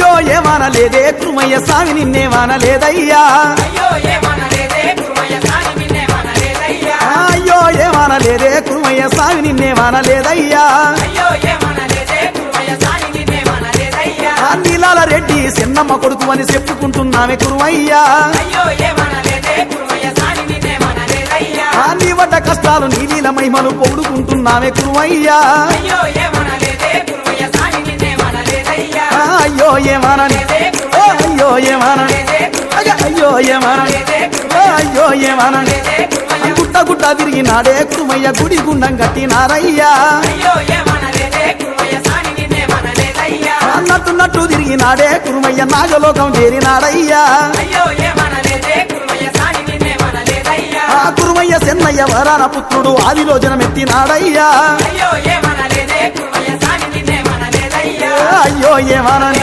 అయ్యో ఏమనలేదే కురుమయ్య స్వామి నిన్నేమనలేదయ్యా అయ్యో ఏమనలేదే కురుమయ్య స్వామి నిన్నేమనలేదయ్యా అయ్యో ఏమనలేదే కురుమయ్య స్వామి నిన్నేమనలేదయ్యా అయ్యో ఏమనలేదే కురుమయ్య స్వామి నిన్నేమనలేదయ్యా నీలాల రెడ్డి చిన్నమ్మ కొడుకు అని చెప్పుకుంటున్నామే కురుమయ్యా అయ్యో ఏమనలేదే కురుమయ్య స్వామి నిన్నేమనలేదయ్యా నీ వడ్డ కష్టాలు నీ నీల మహిమలు పొగుడుకుంటున్నామే కురుమయ్యా అయ్యో ఏమనలేదే కురుమయ్య స్వామి నిన్నేమనలేదయ్యా అయ్యో ఏమనని అయ్యో ఏమనని అయ్యో ఏమనని అయ్యో ఏమనని గుట్ట గుట్ట తిరిగినాడే కురుమయ్య గుడి గుండం కట్టినారయ్యా అయ్యో ఏమనలేదే కురుమయ్య స్వామి నిన్నేమనలేదయ్యా అన్నట్టున్నట్టు తిరిగినాడే కురుమయ్య నాగలోకం చేరినాడయ్యా అయ్యో ఏమనలేదే కురుమయ్య స్వామి నిన్నేమనలేదయ్యా కురుమయ్య చెన్నయ్య వరాన పుత్రుడు ఆదిలో జనమెత్తినాడయ్యా అయ్యో ఏమనలేదే కురుమయ్య స్వామి నిన్నేమనలేదయ్యా అయ్యో ఏమనని